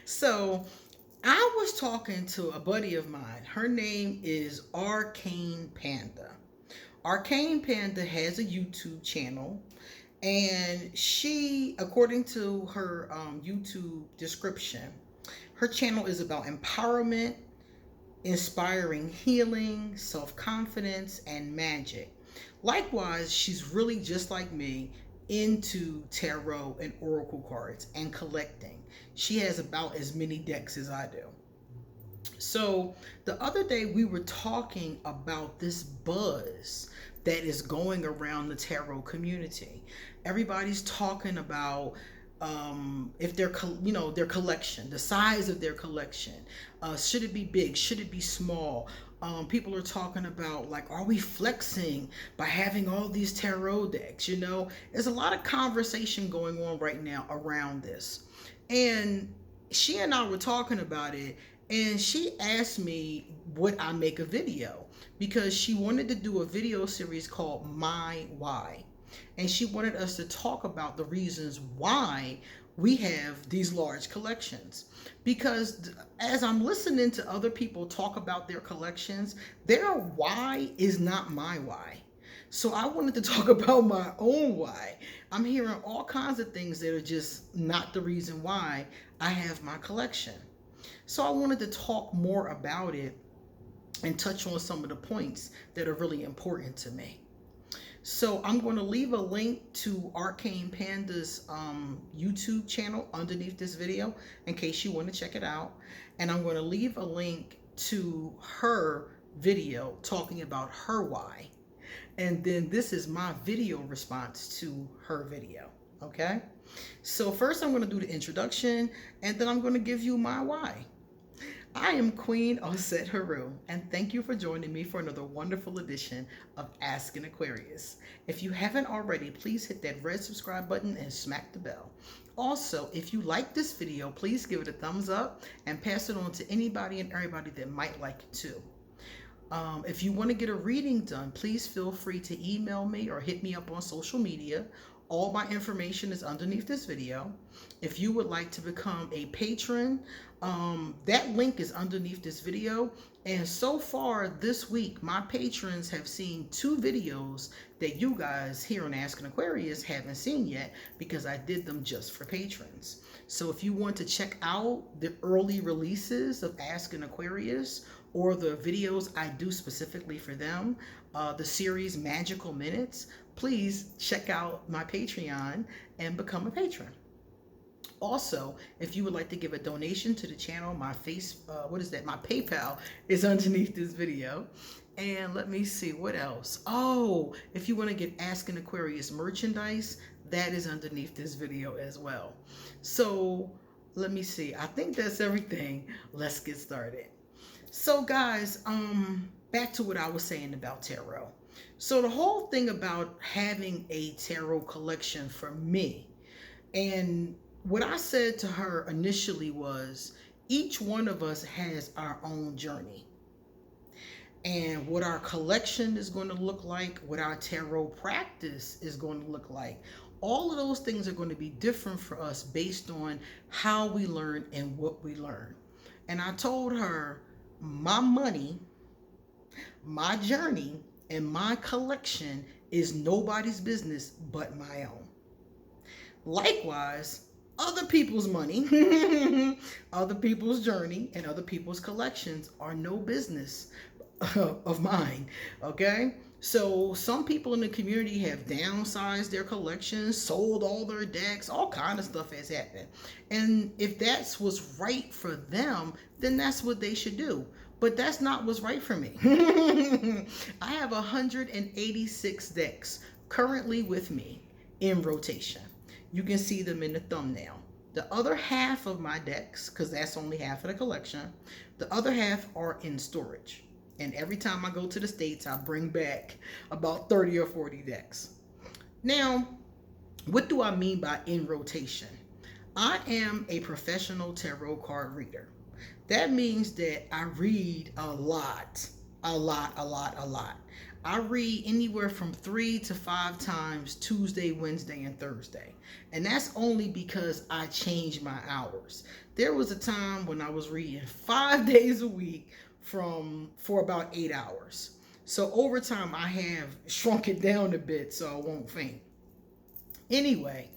So I was talking to a buddy of mine. Her name is Arcane Panda. Arcane Panda has a YouTube channel, and she, according to her YouTube description, her channel is about empowerment, inspiring healing, self confidence, and magic. Likewise, she's really just like me into tarot and oracle cards and collecting. She has about as many decks as I do. So the other day we were talking about this buzz that is going around the tarot community. Everybody's talking about if their their collection, the size of their collection, should it be big, should it be small? People are talking about, like, are we flexing by having all these tarot decks? There's a lot of conversation going on right now around this, and she and I were talking about it, and she asked me would I make a video, because she wanted to do a video series called My Why, and she wanted us to talk about the reasons why we have these large collections. Because as I'm listening to other people talk about their collections, their why is not my why. So I wanted to talk about my own why. I'm hearing all kinds of things that are just not the reason why I have my collection. So I wanted to talk more about it and touch on some of the points that are really important to me. So I'm going to leave a link to Arcane Panda's YouTube channel underneath this video in case you want to check it out. And I'm going to leave a link to her video talking about her why. And then this is my video response to her video. Okay? So first I'm going to do the introduction, and then I'm going to give you my why. I am Queen Osset Haru, and thank you for joining me for another wonderful edition of Ask an Aquarius. If you haven't already, please hit that red subscribe button and smack the bell. Also, if you like this video, please give it a thumbs up and pass it on to anybody and everybody that might like it too. If you want to get a reading done, please feel free to email me or hit me up on social media. All my information is underneath this video. If you would like to become a patron, that link is underneath this video. And so far this week, my patrons have seen 2 videos that you guys here on Ask an Aquarius haven't seen yet, because I did them just for patrons. So if you want to check out the early releases of Ask an Aquarius, or the videos I do specifically for them, the series Magical Minutes, please check out my Patreon and become a patron. Also, if you would like to give a donation to the channel, my PayPal is underneath this video. And let me see what else. Oh, if you want to get Ask an Aquarius merchandise, that is underneath this video as well. So let me see. I think that's everything. Let's get started. So guys, back to what I was saying about tarot. So the whole thing about having a tarot collection for me, and what I said to her initially was, each one of us has our own journey. And what our collection is going to look like, what our tarot practice is going to look like, all of those things are going to be different for us based on how we learn and what we learn. And I told her, my money, my journey, and my collection is nobody's business but my own. Likewise, other people's money, other people's journey, and other people's collections are no business of mine. Okay? So some people in the community have downsized their collections, sold all their decks, all kind of stuff has happened. And if that's what's right for them, then that's what they should do. But that's not what's right for me. I have 186 decks currently with me in rotation. You can see them in the thumbnail. The other half of my decks, because that's only half of the collection, the other half are in storage. And every time I go to the States, I bring back about 30 or 40 decks. Now, what do I mean by in rotation? I am a professional tarot card reader. That means that I read a lot. I read anywhere from 3 to 5 times Tuesday, Wednesday, and Thursday. And that's only because I changed my hours. There was a time when I was reading 5 days a week for about 8 hours. So over time, I have shrunk it down a bit so I won't faint. Anyway,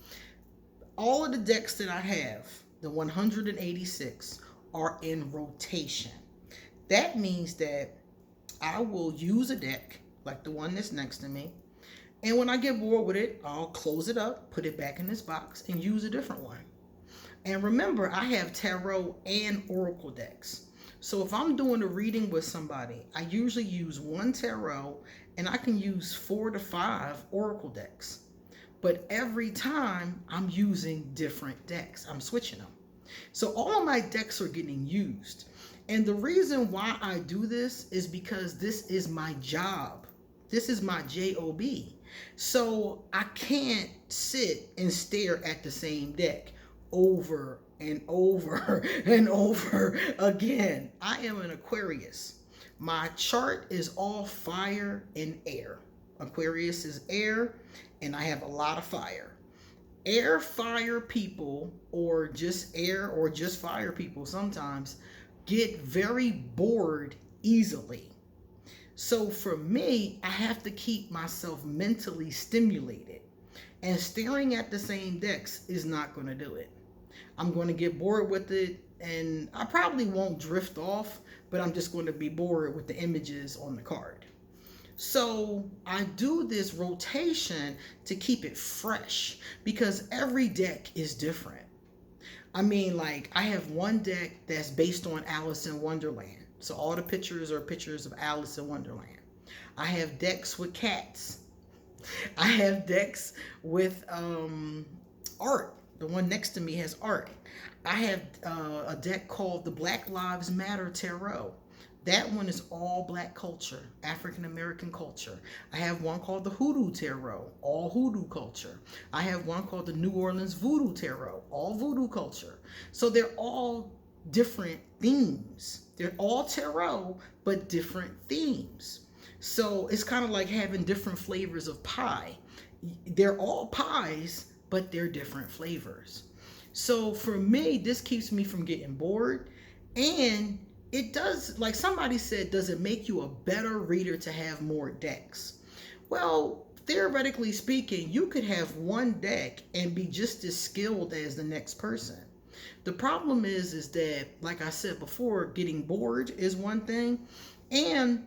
all of the decks that I have, the 186, are in rotation. That means that I will use a deck like the one that's next to me, and when I get bored with it, I'll close it up, put it back in this box, and use a different one. And remember, I have tarot and oracle decks. So if I'm doing a reading with somebody, I usually use one tarot, and I can use 4 to 5 oracle decks. But every time I'm using different decks, I'm switching them. So all of my decks are getting used. And the reason why I do this is because this is my job. This is my job. So I can't sit and stare at the same deck over and over and over again. I am an Aquarius. My chart is all fire and air. Aquarius is air, and I have a lot of fire. Air fire people, or just air or just fire people, sometimes get very bored easily. So for me, I have to keep myself mentally stimulated, and staring at the same decks is not going to do it. I'm going to get bored with it, and I probably won't drift off, but I'm just going to be bored with the images on the card. So I do this rotation to keep it fresh, because every deck is different. I mean, like, I have one deck that's based on Alice in Wonderland. So all the pictures are pictures of Alice in Wonderland. I have decks with cats. I have decks with art. The one next to me has art. I have a deck called the Black Lives Matter Tarot. That one is all Black culture, African American culture. I have one called the Hoodoo Tarot, all hoodoo culture. I have one called the New Orleans Voodoo Tarot, all voodoo culture. So they're all different themes. They're all tarot, but different themes. So it's kind of like having different flavors of pie. They're all pies, but they're different flavors. So for me, this keeps me from getting bored. And it does, like somebody said, does it make you a better reader to have more decks? Well, theoretically speaking, you could have one deck and be just as skilled as the next person. The problem is that, like I said before, getting bored is one thing. And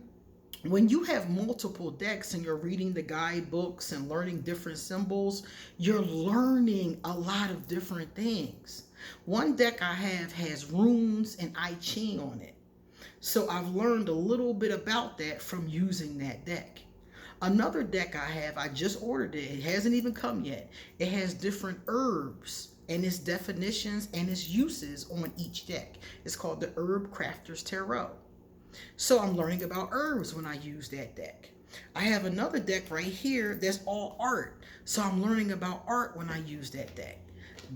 when you have multiple decks and you're reading the guidebooks and learning different symbols, you're learning a lot of different things. One deck I have has runes and I Ching on it. So I've learned a little bit about that from using that deck. Another deck I just ordered it. It hasn't even come yet. It has different herbs and its definitions and its uses on each deck. It's called the Herb Crafter's Tarot. So I'm learning about herbs when I use that deck. I have another deck right here that's all art. So I'm learning about art when I use that deck.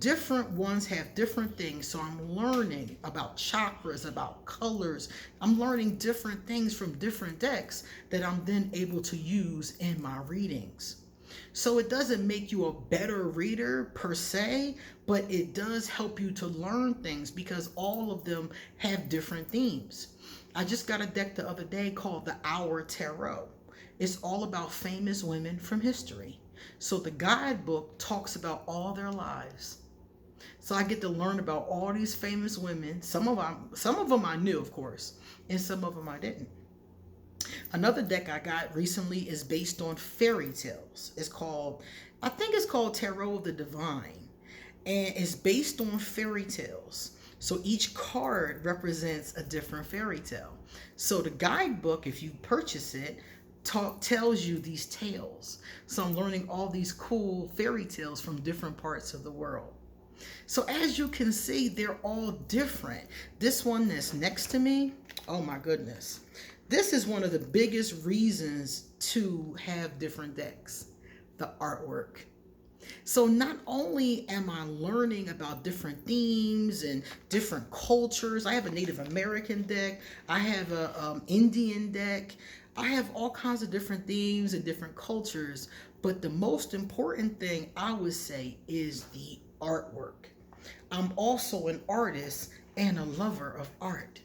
Different ones have different things. So I'm learning about chakras, about colors. I'm learning different things from different decks that I'm then able to use in my readings. So it doesn't make you a better reader per se, but it does help you to learn things because all of them have different themes. I just got a deck the other day called the Hour Tarot. It's all about famous women from history. So the guidebook talks about all their lives. So I get to learn about all these famous women. Some of them I knew, of course, and some of them I didn't. Another deck I got recently is based on fairy tales. I think it's called Tarot of the Divine, and it's based on fairy tales. So each card represents a different fairy tale. So the guidebook, if you purchase it, tells you these tales. So I'm learning all these cool fairy tales from different parts of the world. So as you can see, they're all different. This one that's next to me, oh my goodness. This is one of the biggest reasons to have different decks, the artwork. So not only am I learning about different themes and different cultures, I have a Native American deck, I have a Indian deck, I have all kinds of different themes and different cultures, but the most important thing I would say is the artwork. I'm also an artist and a lover of art.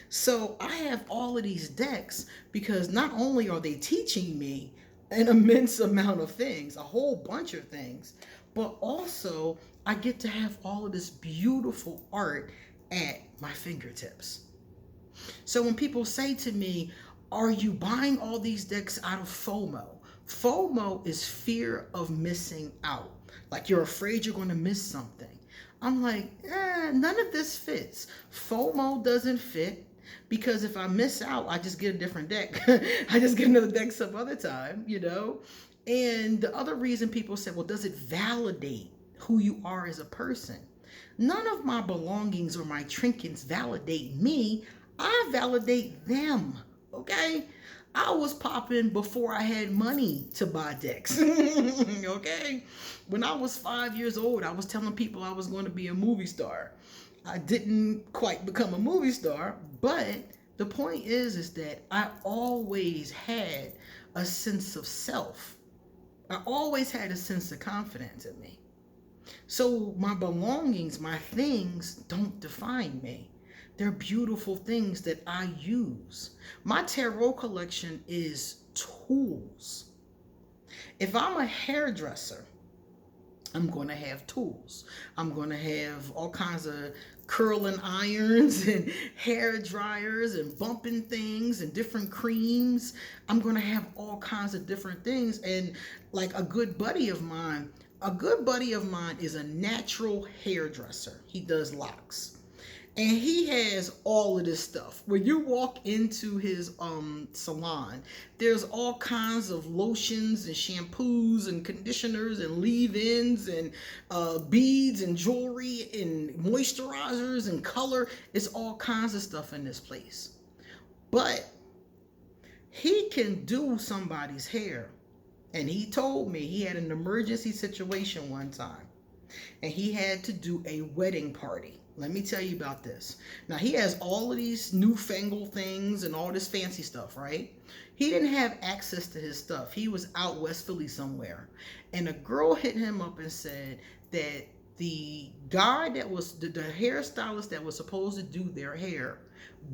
So I have all of these decks because not only are they teaching me an immense amount of things, a whole bunch of things, but also I get to have all of this beautiful art at my fingertips. So when people say to me, are you buying all these decks out of FOMO? FOMO is fear of missing out. Like you're afraid you're going to miss something. I'm like, none of this fits. FOMO doesn't fit because if I miss out, I just get a different deck. I just get another deck some other time, you know? And the other reason people say, well, does it validate who you are as a person? None of my belongings or my trinkets validate me. I validate them, okay? I was popping before I had money to buy decks, okay? When I was 5 years old, I was telling people I was going to be a movie star. I didn't quite become a movie star, but the point is that I always had a sense of self. I always had a sense of confidence in me. So my belongings, my things don't define me. They're beautiful things that I use. My tarot collection is tools. If I'm a hairdresser, I'm going to have tools. I'm going to have all kinds of curling irons and hair dryers and bumping things and different creams. I'm going to have all kinds of different things. And like a good buddy of mine is a natural hairdresser. He does locks. And he has all of this stuff. When you walk into his salon, there's all kinds of lotions and shampoos and conditioners and leave-ins and beads and jewelry and moisturizers and color. It's all kinds of stuff in this place. But he can do somebody's hair. And he told me he had an emergency situation one time. And he had to do a wedding party. Let me tell you about this. Now, he has all of these newfangled things and all this fancy stuff, right? He didn't have access to his stuff. He was out West Philly somewhere. And a girl hit him up and said that the guy that was, the hairstylist that was supposed to do their hair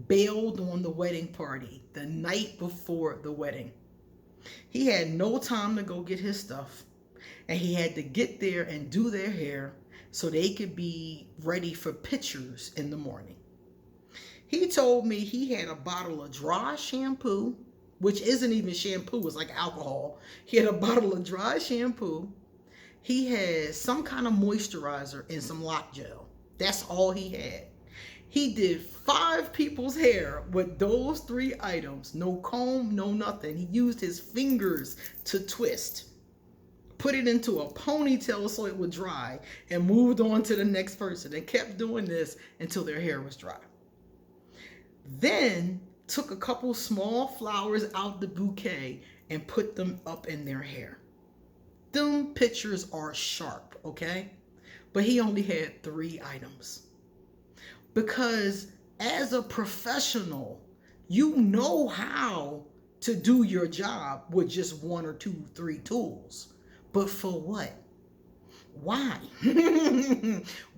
bailed on the wedding party the night before the wedding. He had no time to go get his stuff. And he had to get there and do their hair so they could be ready for pictures in the morning. He told me he had a bottle of dry shampoo, which isn't even shampoo, it's like alcohol. He had a bottle of dry shampoo. He had some kind of moisturizer and some lock gel. That's all he had. He did 5 people's hair with those 3 items. No comb, no nothing. He used his fingers to twist, put it into a ponytail so it would dry, and moved on to the next person and kept doing this until their hair was dry. Then took a couple small flowers out the bouquet and put them up in their hair. Them pictures are sharp, okay? But he only had 3 items. Because as a professional, you know how to do your job with just 1 or 2, 3 tools. But for what? Why?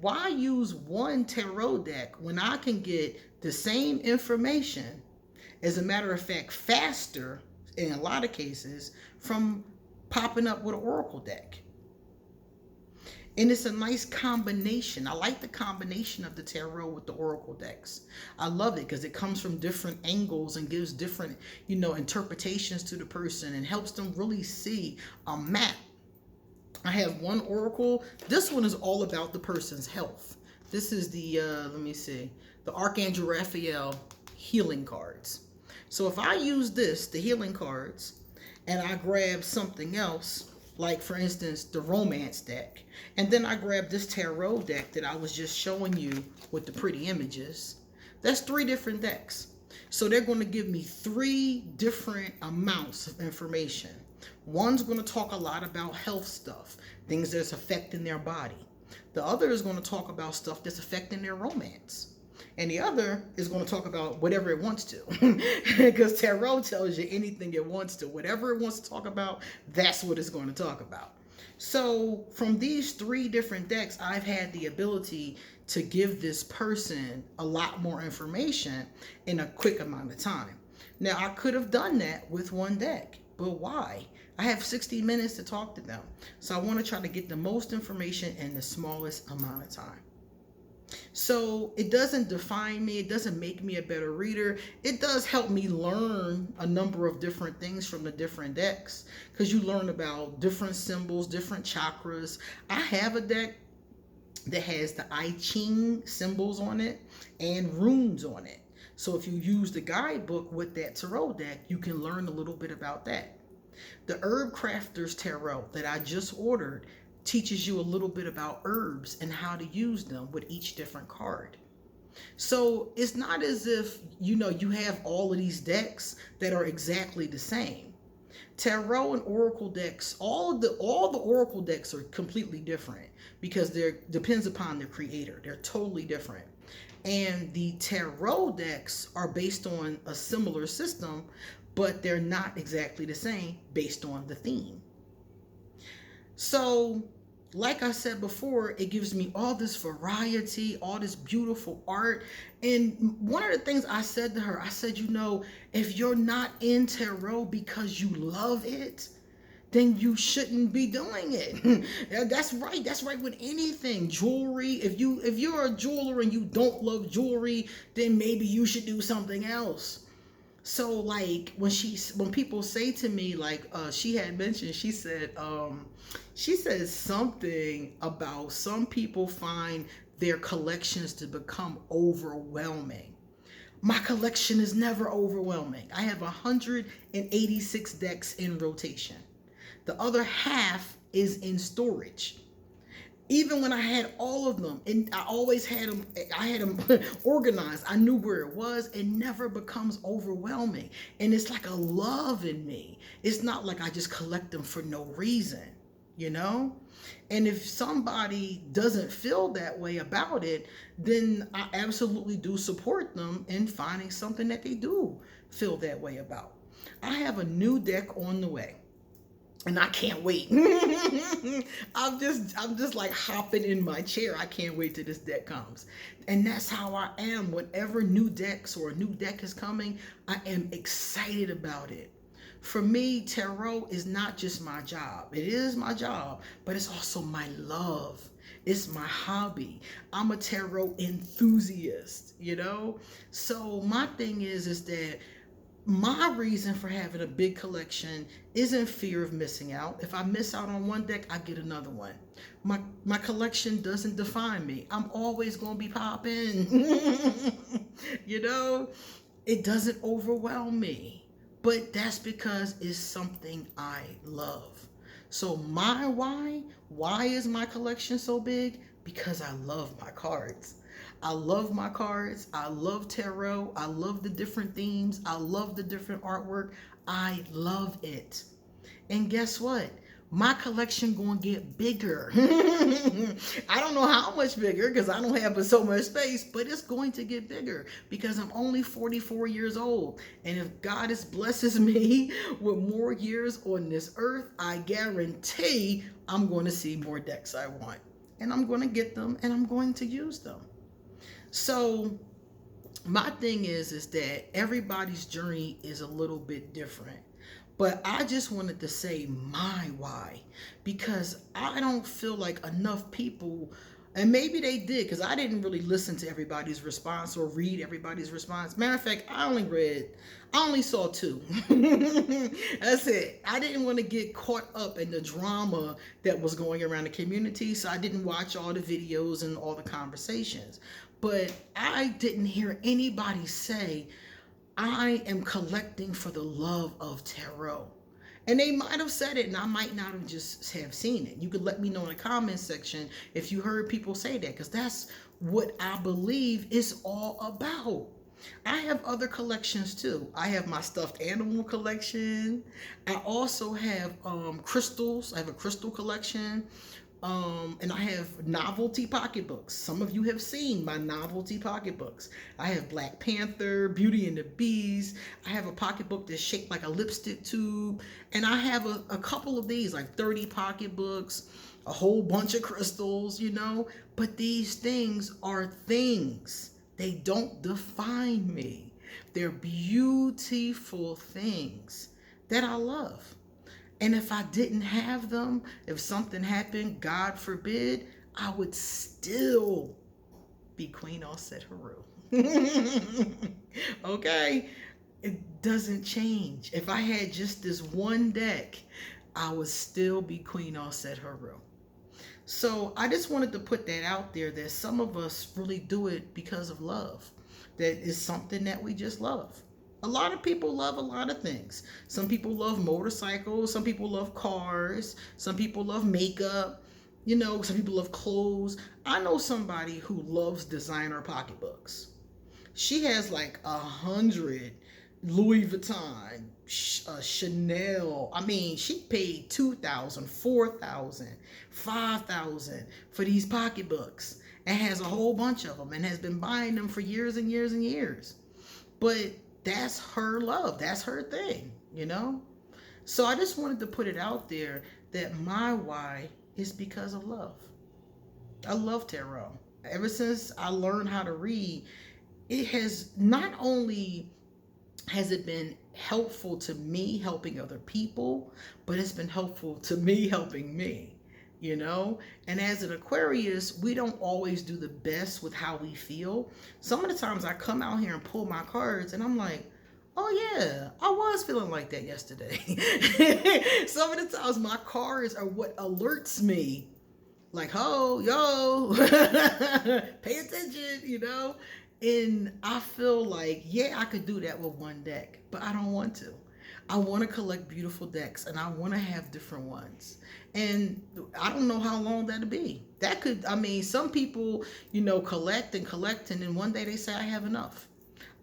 Why use one tarot deck when I can get the same information, as a matter of fact, faster in a lot of cases, from popping up with an oracle deck? And it's a nice combination. I like the combination of the tarot with the oracle decks. I love it because it comes from different angles and gives different, interpretations to the person and helps them really see a map. I have one oracle. This one is all about the person's health. This is the, the Archangel Raphael healing cards. So if I use this, the healing cards, and I grab something else, like for instance, the romance deck, and then I grab this tarot deck that I was just showing you with the pretty images, that's 3 different decks. So they're going to give me 3 different amounts of information. One's going to talk a lot about health stuff, things that's affecting their body. The other is going to talk about stuff that's affecting their romance. and the other is going to talk about whatever it wants to. Because tarot tells you anything it wants to. Whatever it wants to talk about, that's what it's going to talk about. So from these three different decks, I've had the ability to give this person a lot more information in a quick amount of time. Now, I could have done that with one deck, but why? I have 60 minutes to talk to them. So I want to try to get the most information in the smallest amount of time. So it doesn't define me. It doesn't make me a better reader. It does help me learn a number of different things from the different decks, because you learn about different symbols, different chakras. I have a deck that has the I Ching symbols on it and runes on it. So if you use the guidebook with that tarot deck, you can learn a little bit about that. The Herb Crafter's Tarot that I just ordered teaches you a little bit about herbs and how to use them with each different card. So it's not as if, you have all of these decks that are exactly the same. Tarot and oracle decks, all the oracle decks are completely different because depends upon the creator. They're totally different. And the tarot decks are based on a similar system, but they're not exactly the same based on the theme. So, like I said before, it gives me all this variety, all this beautiful art. And one of the things I said to her, I said, if you're not in tarot because you love it, then you shouldn't be doing it. That's right. That's right with anything. Jewelry. If you're a jeweler and you don't love jewelry, then maybe you should do something else. So like when people say to me, like she had mentioned, she said something about some people find their collections to become overwhelming. My collection is never overwhelming. I have 186 decks in rotation. The other half is in storage. Even when I had all of them, and I always had them, organized. I knew where it was. It never becomes overwhelming. And it's like a love in me. It's not like I just collect them for no reason, And if somebody doesn't feel that way about it, then I absolutely do support them in finding something that they do feel that way about. I have a new deck on the way. And I can't wait. I'm just like hopping in my chair. I can't wait till this deck comes. And that's how I am. Whenever new decks or a new deck is coming, I am excited about it. For me, tarot is not just my job. It is my job, but it's also my love. It's my hobby. I'm a tarot enthusiast, So my thing is that my reason for having a big collection isn't fear of missing out. If I miss out on one deck, I get another one. My collection doesn't define me. I'm always going to be popping. It doesn't overwhelm me. But that's because it's something I love. So why is my collection so big? Because I love my cards. I love my cards. I love tarot. I love the different themes. I love the different artwork. I love it. And guess what? My collection gonna get bigger. I don't know how much bigger because I don't have so much space, but it's going to get bigger because I'm only 44 years old. And if God blesses me with more years on this earth, I guarantee I'm going to see more decks I want. And I'm going to get them and I'm going to use them. So my thing is that everybody's journey is a little bit different. But I just wanted to say my why, because I don't feel like enough people, and maybe they did, because I didn't really listen to everybody's response or read everybody's response. Matter of fact, I only saw 2. That's it. I didn't want to get caught up in the drama that was going around the community, so I didn't watch all the videos and all the conversations. But I didn't hear anybody say, I am collecting for the love of tarot. And they might have said it and I might not have just have seen it. You could let me know in the comment section if you heard people say that, because that's what I believe it's all about. I have other collections too. I have my stuffed animal collection. I also have crystals. I have a crystal collection. And I have novelty pocketbooks. Some of you have seen my novelty pocketbooks. I have Black Panther, Beauty and the Beast. I have a pocketbook that's shaped like a lipstick tube. And I have a couple of these, like 30 pocketbooks, a whole bunch of crystals, you know. But these things are things. They don't define me. They're beautiful things that I love. And if I didn't have them, if something happened, God forbid, I would still be Queen Offset Haru. Okay? It doesn't change. If I had just this one deck, I would still be Queen Offset Haru. So I just wanted to put that out there that some of us really do it because of love. That is something that we just love. A lot of people love a lot of things. Some people love motorcycles. Some people love cars. Some people love makeup. You know, some people love clothes. I know somebody who loves designer pocketbooks. She has like 100 Louis Vuitton, Chanel. I mean, she paid $2,000, $4,000, $5,000 for these pocketbooks and has a whole bunch of them and has been buying them for years and years and years. But that's her love. That's her thing, you know? So I just wanted to put it out there that my why is because of love. I love tarot. Ever since I learned how to read, it has not only has it been helpful to me helping other people, but it's been helpful to me helping me, you know? And as an Aquarius, we don't always do the best with how we feel. Some of the times I come out here and pull my cards and I'm like, oh yeah, I was feeling like that yesterday. Some of the times my cards are what alerts me. Like, oh, yo, pay attention, you know? And I feel like, yeah, I could do that with one deck, but I don't want to. I want to collect beautiful decks and I want to have different ones. And I don't know how long that'll be. That could, I mean, some people, you know, collect and collect and then one day they say, I have enough.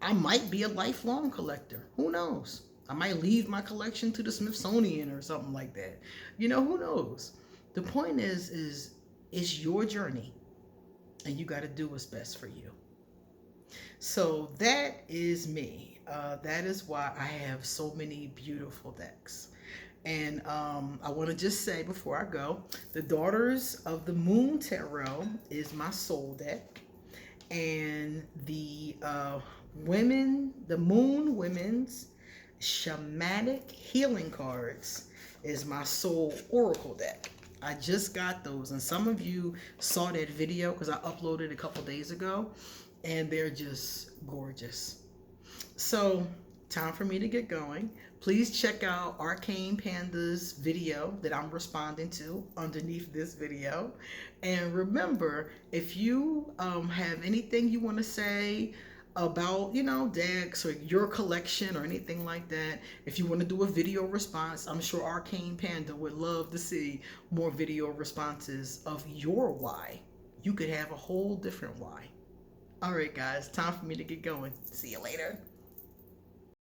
I might be a lifelong collector. Who knows? I might leave my collection to the Smithsonian or something like that. You know, who knows? The point is it's your journey and you got to do what's best for you. So that is me. That is why I have so many beautiful decks. And I want to just say before I go, the Daughters of the Moon Tarot is my soul deck. And the Moon Women's Shamanic Healing Cards is my soul oracle deck. I just got those. And some of you saw that video because I uploaded a couple days ago. And they're just gorgeous. So, time for me to get going. Please check out Arcane Panda's video that I'm responding to underneath this video. And remember, if you have anything you want to say about, you know, decks or your collection or anything like that, if you want to do a video response, I'm sure Arcane Panda would love to see more video responses of your why. You could have a whole different why. All right, guys, time for me to get going. See you later.